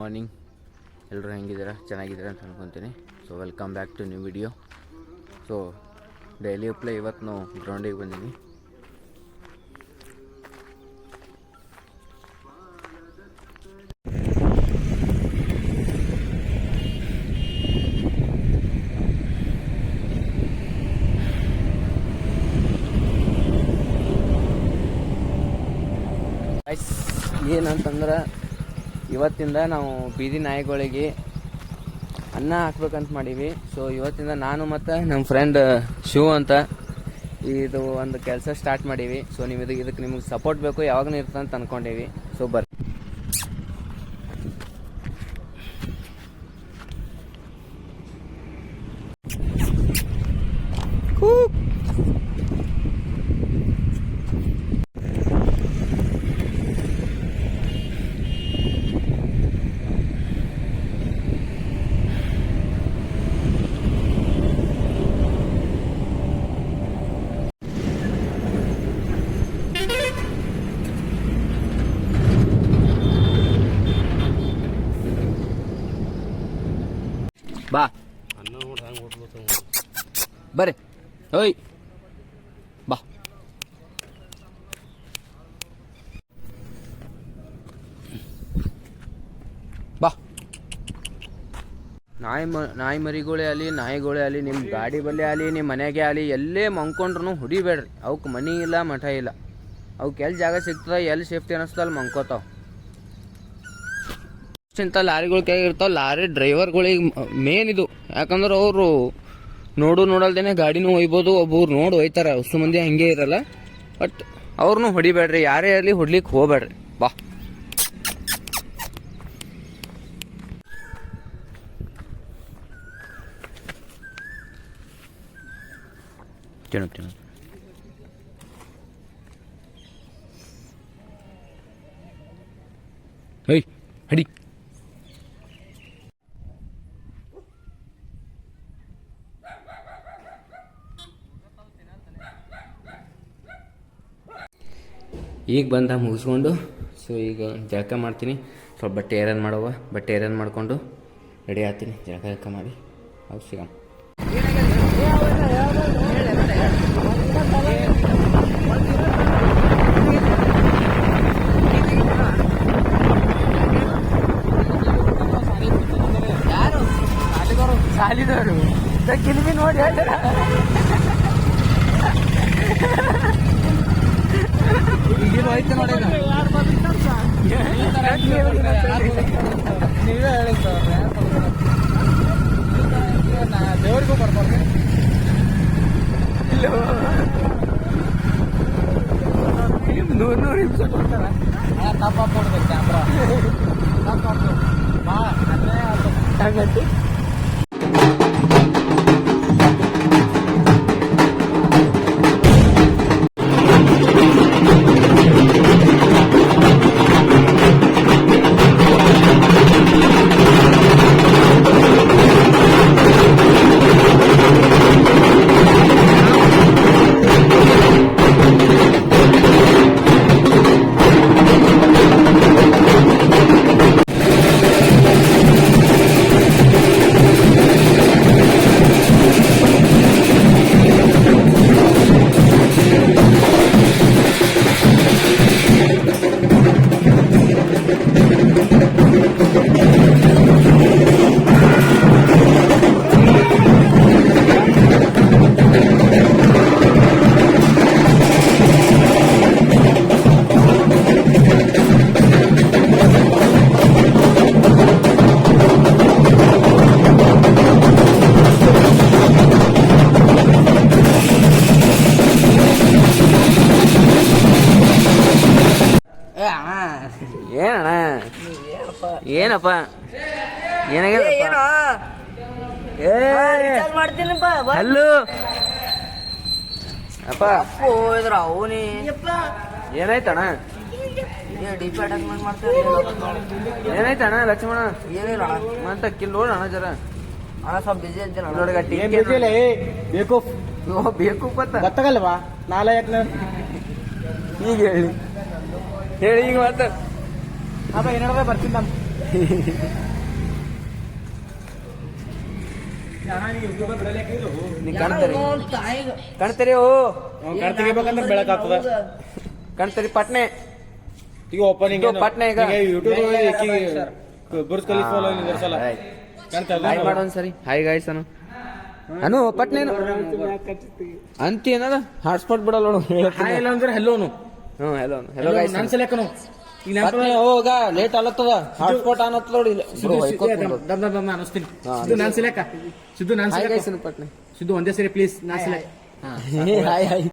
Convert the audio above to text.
Morning ಎಲ್ಲರೂ ಹೆಂಗಿದ್ದೀರಾ, ಚೆನ್ನಾಗಿದ್ದೀರಾ ಅಂತ ಅನ್ಕೊತೀನಿ. So welcome back to new video. So daily play ಇವತ್ತು ನಾವು ಗ್ರೌಂಡಿಗೆ ಬಂದೀನಿ. ಏನಂತಂದ್ರೆ ಇವತ್ತಿಂದ ನಾವು ಬೀದಿ ನಾಯಿಗಳಿಗೆ ಅನ್ನ ಹಾಕ್ಬೇಕಂತ ಮಾಡೀವಿ. ಸೊ ಇವತ್ತಿಂದ ನಾನು ಮತ್ತು ನಮ್ಮ ಫ್ರೆಂಡ್ ಶಿವ ಅಂತ ಇದು ಒಂದು ಕೆಲಸ ಸ್ಟಾರ್ಟ್ ಮಾಡೀವಿ. ಸೊ ನೀವು ಇದಕ್ಕೆ ನಿಮಗೆ ಸಪೋರ್ಟ್ ಬೇಕು, ಯಾವಾಗಲೂ ಇರ್ತಂತ ಅಂದ್ಕೊಂಡೀವಿ. ಸೊ ಬರ್ರಿ. ಬಾ ಬರ್ರಿ, ಓಯ್ ಬಾ. ಬಾ ನಾಯಿ ಮರಿಗಳೇ ಆಗಲಿ, ನಾಯಿಗಳೇ ಆಗಲಿ, ನಿಮ್ಮ ಗಾಡಿ ಬಲ್ಲೇ ಆಗಲಿ, ನಿಮ್ಮ ಮನೆಗೆ ಆಗಲಿ, ಎಲ್ಲೇ ಮಂಕೊಂಡ್ರು ಹೊಡಿಬೇಡ್ರಿ. ಅವಕ್ಕೆ ಮನಿ ಇಲ್ಲ, ಮಠ ಇಲ್ಲ. ಅವಕ್ಕೆ ಎಲ್ಲಿ ಜಾಗ ಸಿಗ್ತದ, ಎಲ್ಲಿ ಸೇಫ್ಟಿ ಅನ್ನಿಸ್ತಲ್ಲ ಅಲ್ಲಿ ಮಂಕೋತಾವ. ಇಂಥ ಲಾರಿಗಳು ಕೈ ಇರ್ತಾವೆ. ಲಾರಿ ಡ್ರೈವರ್ಗಳಿಗೆ ಮೇನ್ ಇದು. ಯಾಕಂದ್ರೆ ಅವರು ನೋಡಲ್ದೇನೆ ಗಾಡಿನೂ ಒಯ್ಬೋದು, ಒಬ್ಬರು ನೋಡಿ ಒಯ್ತಾರೆ. ಅಷ್ಟು ಮಂದಿ ಹಂಗೆ ಇರಲ್ಲ. ಬಟ್ ಅವ್ರನ್ನೂ ಹೊಡಿಬೇಡ್ರಿ, ಯಾರೇ ಆಗಲಿ ಹೊಡ್ಲಿಕ್ಕೆ ಹೋಗ್ಬೇಡ್ರಿ. ಬಾ ತಿನ್ನು ಹೇಯ್ ಹಡಿ. ಈಗ ಬಂದ ಮುಗಿಸ್ಕೊಂಡು ಸೊ ಈಗ ಜಳಕ ಮಾಡ್ತೀನಿ. ಸ್ವಲ್ಪ ಬಟ್ಟೆ ಐರನ್ ಮಾಡುವ, ಬಟ್ಟೆ ಐರನ್ ಮಾಡಿಕೊಂಡು ರೆಡಿ ಆಗ್ತೀನಿ. ಜಳಕ ಮಾಡಿ ಅವು ಸಿಗಮ್ಮ. ಯಾರು ಸಾಲಿದವರು ಕಿಲ್ಬಿ ನೋಡಿ ಹೇಳ್ತಾರ. ಈಗೇನು ಹೋಯ್ತು ನೋಡಿ, ನೀವೇ ಹೇಳಿದ್ದು ದೇವ್ರಿಗೂ ಬರ್ಬಾರ್ದು. ಇಲ್ಲ 100 ನಿಮಿಷ ಕೊಡ್ತಾರ. ತಪ್ಪ ಕೊಡ್ಬೇಕು ಕ್ಯಾಮ್ರಾ, ತಪ್ಪ ಭಾಳ ಹಂಗಂತ. ಏನಣ್ಣ ಏನಪ್ಪ ಏನಾಗ್ಯದ? ಹಲೋ ಅಪ್ಪ ಅವನಿ ಏನಾಯ್ತಣ್ಣ? ಏನಾಯ್ತಣ್ಣ ಲಕ್ಷ್ಮಣ? ಏನಿಲ್ಲ ಅಂತ ಕಿಲ್ ನೋಡೋಣ ಜರ. ಅಣ್ಣ ಸ್ವಲ್ಪ ಬಿಜಿ ಅಂತ ಬೇಕು ಬೇಕು ಗೊತ್ತಾಗಲ್ವಾ? ನಾಲ್ಕು ಈಗ ಹೇಳಿ ಈಗ ಮಾತಾಡ. ಅಪ್ಪ ಏನಾರ ಬರ್ತೀನಿ. ನೀ ಕಾಣ್ತರಿ ಕಾಣ್ತರಿ ಓ ಕಣ್ ತೆಗಿಬೇಕಂದ್ರೆ ಬೆಳಕಾಗ್ತದ. ಕಾಣ್ತರಿ ಪಟ್ನೆ ಈಗ ಓಪನಿಂಗ್ ಪಟ್ನೆ ಈಗ ಯೂಟ್ಯೂಬ್ ಬುರ್ಜ್ ಖಲೀಫಾ ನಿಂದ್ರಸಲ್ಲ ಹಾಯ್ ಮಾಡು ಒಂದ್ಸರಿ ಹಾಯ್ ಗಾಯ್ಸ್ ಅನು ಪಟ್ನೇನು ಅಂತಿ ಏನದ ಹಾಟ್ಸ್ಪಾಟ್ ಬಿಡಲ್ಲ ನೋಡು ಹಾಯ್ ಇಲ್ಲ ಅಂದ್ರೆ ಹೆಲ್ಲೋನು ಹ್ಞೂ ಹೆಲೋ ಹೆಲೋ ಗಾಯ್ಸ್ ನನ್ ಸೆಲೆಕನು ಈಗ ಪಟ್ನೆ ಹೋಗ ಲೇಟ್ ಅಲ್ಲತ್ತದ ಹಾಟ್ಸ್ಪಾಟ್ ಅನ್ನತ್ತದ ನೋಡಿ ಅನಿಸ್ತೀನಿ ಸಿದ್ದು ನಾನ್ ಸೆಲೆಕ ಸಿದ್ದು ನಾನ್ ಹಾಯ್ ಸೆಲೆಕ ಗಾಯ್ಸ್ ಪಟ್ನೆ ಸಿದ್ದು ಒಂದೇ ಸರಿ ಪ್ಲೀಸ್ ನಾನ್ ಸೆಲೆಕ್ ಹಾಯ್ ಹಾಯ್